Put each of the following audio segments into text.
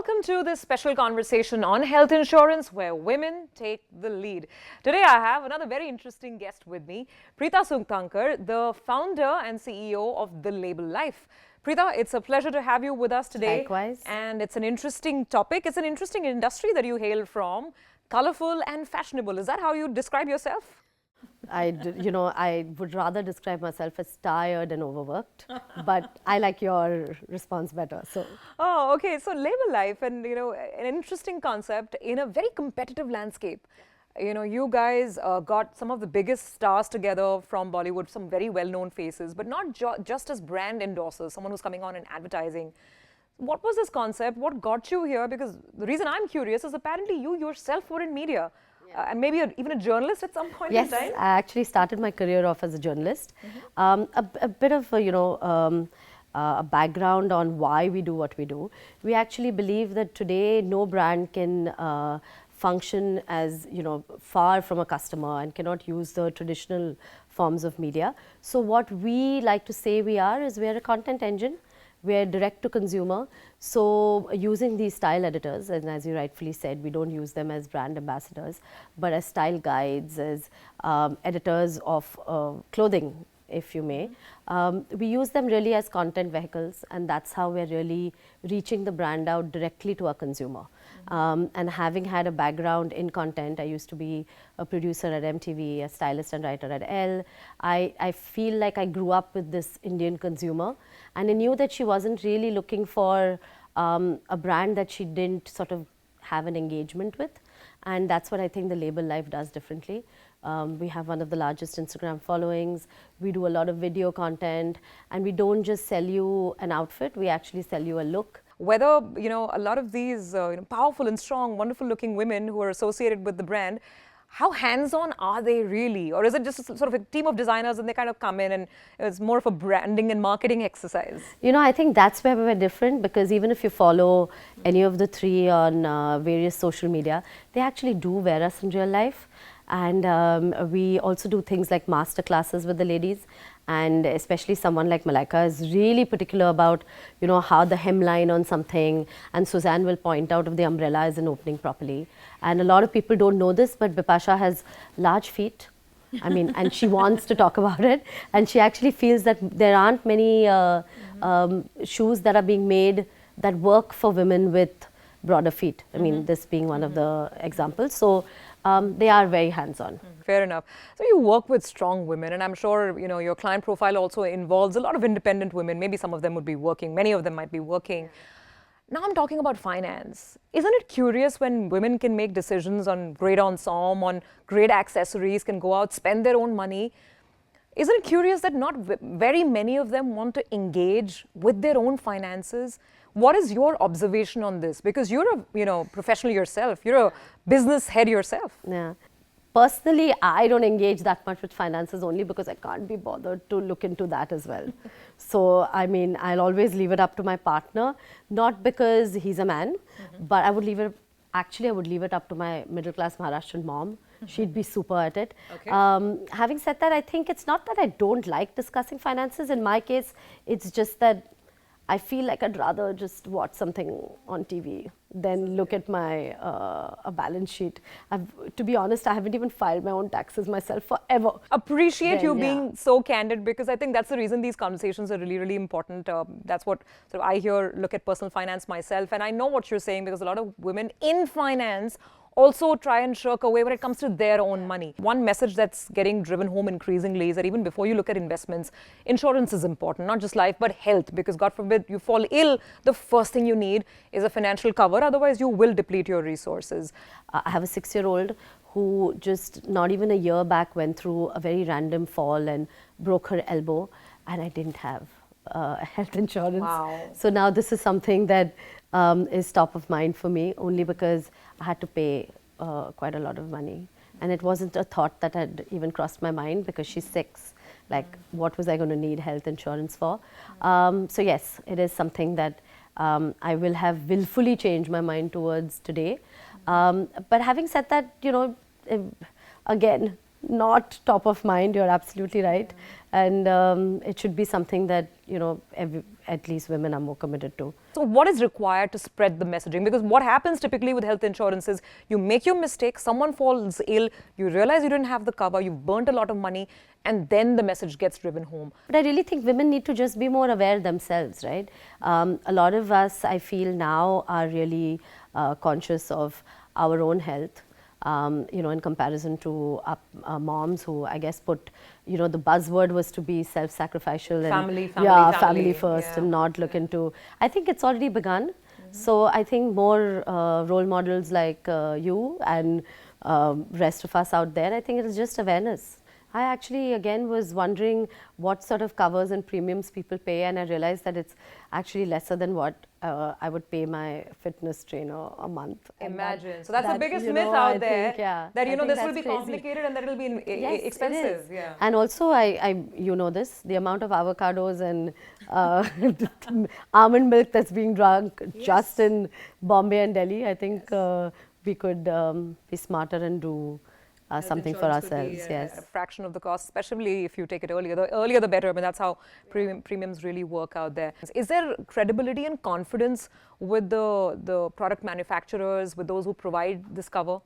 Welcome to this special conversation on health insurance where women take the lead. Today I have another very interesting guest with me, Preeta Sukhtankar, the founder and CEO of The Label Life. Preeta, it's a pleasure to have you with us today. Likewise. And it's an interesting topic. It's an interesting industry that you hail from, colorful and fashionable. Is that how you describe yourself? I would rather describe myself as tired and overworked, but I like your response better. So, Oh, okay. So labor life and, an interesting concept in a very competitive landscape. You guys got some of the biggest stars together from Bollywood, some very well-known faces, but not just as brand endorsers, someone who's coming on in advertising. What was this concept? What got you here? Because the reason I'm curious is apparently you yourself were in media. And maybe even a journalist at some point yes, in time? I actually started my career off as a journalist. A bit of, a background on why we do what we do. We actually believe that today no brand can function as, far from a customer and cannot use the traditional forms of media. So what we like to say we are is we are a content engine. We're direct to consumer. So using these style editors, and as you rightfully said, we don't use them as brand ambassadors, but as style guides, as editors of clothing, if you may. We use them really as content vehicles, and that's how we're really reaching the brand out directly to our consumer. And having had a background in content, I used to be a producer at MTV, a stylist and writer at Elle. I feel like I grew up with this Indian consumer, and I knew that she wasn't really looking for a brand that she didn't sort of have an engagement with. And that's what I think the Label Life does differently. We have one of the largest Instagram followings. We do a lot of video content, and we don't just sell you an outfit, we actually sell you a look. Whether, a lot of these powerful and strong, wonderful looking women who are associated with the brand, how hands-on are they really? Or is it just sort of a team of designers and they kind of come in and it's more of a branding and marketing exercise? I think that's where we're different, because even if you follow any of the three on various social media, they actually do wear us in real life. And we also do things like master classes with the ladies, and especially someone like Malaika is really particular about, how the hemline on something, and Suzanne will point out if the umbrella isn't opening properly. And a lot of people don't know this, but Bipasha has large feet. And she wants to talk about it, and she actually feels that there aren't many shoes that are being made that work for women with broader feet. This being one of the examples. So they are very hands-on. Fair enough. So you work with strong women, and I'm sure your client profile also involves a lot of independent women. Maybe some of them would be working, many of them might be working. Now I'm talking about finance. Isn't it curious when women can make decisions on great ensemble, on great accessories, can go out, spend their own money? Isn't it curious that not very many of them want to engage with their own finances? What is your observation on this? Because you're a professional yourself, you're a business head yourself. Yeah. Personally, I don't engage that much with finances only because I can't be bothered to look into that as well. So, I'll always leave it up to my partner, not because he's a man, but I would leave it up to my middle-class Maharashtrian mom. She'd be super at it. Okay. Having said that, I think it's not that I don't like discussing finances. In my case, it's just that I feel like I'd rather just watch something on TV than look at my a balance sheet. To be honest, I haven't even filed my own taxes myself forever. Appreciate you being so candid, because I think that's the reason these conversations are really, really important. That's what I look at personal finance myself, and I know what you're saying, because a lot of women in finance also try and shirk away when it comes to their own money. One message that's getting driven home increasingly is that even before you look at investments, insurance is important, not just life, but health, because God forbid you fall ill, the first thing you need is a financial cover, otherwise you will deplete your resources. I have a 6-year-old who just not even a year back went through a very random fall and broke her elbow, and I didn't have health insurance. Wow. So now this is something that is top of mind for me, only because I had to pay quite a lot of money. And it wasn't a thought that had even crossed my mind, because she's 6. Like, what was I going to need health insurance for? So yes, it is something that I will have willfully changed my mind towards today. But having said that, again, not top of mind, you're absolutely right. And it should be something that, at least women are more committed to. So what is required to spread the messaging? Because what happens typically with health insurance is you make your mistake, someone falls ill, you realize you didn't have the cover, you've burnt a lot of money, and then the message gets driven home. But I really think women need to just be more aware themselves, right? A lot of us, I feel now, are really conscious of our own health. In comparison to moms who, I guess, put, the buzzword was to be self-sacrificial and family first, and not look into. I think it's already begun. So I think more role models like you and rest of us out there, I think it is just awareness. I actually, again, was wondering what sort of covers and premiums people pay, and I realized that it's actually lesser than what I would pay my fitness trainer a month. Imagine. So that's the biggest myth out there, think, that, this will be complicated and that it will be expensive. Yeah. And also, this, the amount of avocados and almond milk that's being drunk just in Bombay and Delhi, I think we could be smarter and do something for ourselves. A fraction of the cost, especially if you take it earlier. The earlier the better. I mean, that's how premiums really work out there. Is there credibility and confidence with the product manufacturers, with those who provide this cover?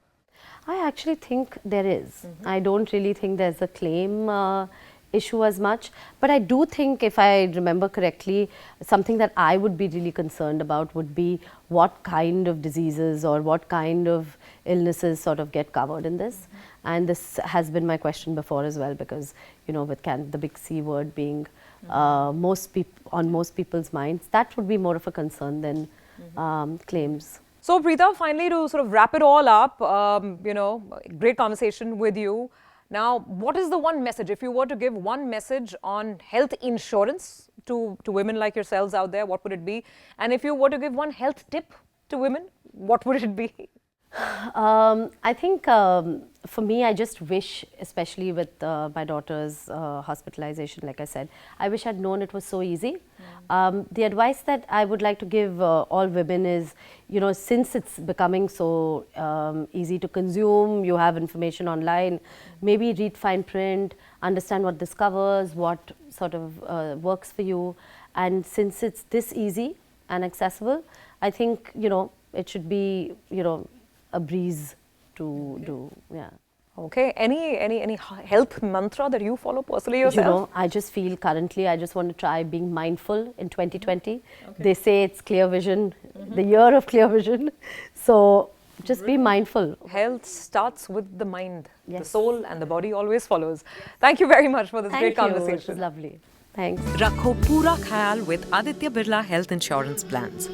I actually think there is. I don't really think there's a claim issue as much, but I do think, if I remember correctly, something that I would be really concerned about would be what kind of diseases or what kind of illnesses sort of get covered in this. And this has been my question before as well, because with the big C word being on most people's minds, that would be more of a concern than claims. So Preeta, finally, to sort of wrap it all up, great conversation with you. Now, what is the one message, if you were to give one message on health insurance to women like yourselves out there, what would it be? And if you were to give one health tip to women, what would it be? I think for me, I just wish, especially with my daughter's hospitalization, like I said, I wish I'd known it was so easy. The advice that I would like to give all women is, since it's becoming so easy to consume, you have information online, maybe read fine print, understand what this covers, what sort of works for you. And since it's this easy and accessible, I think, it should be, a breeze to do. Okay. Any health mantra that you follow personally yourself? I just feel currently I just want to try being mindful in 2020. They say it's clear vision, the year of clear vision. So just be mindful. Health starts with the mind. The soul and the body always follows. Thank you very much for this great conversation. It was lovely. Thanks. Rakho pura khayal with Aditya Birla Health Insurance Plans.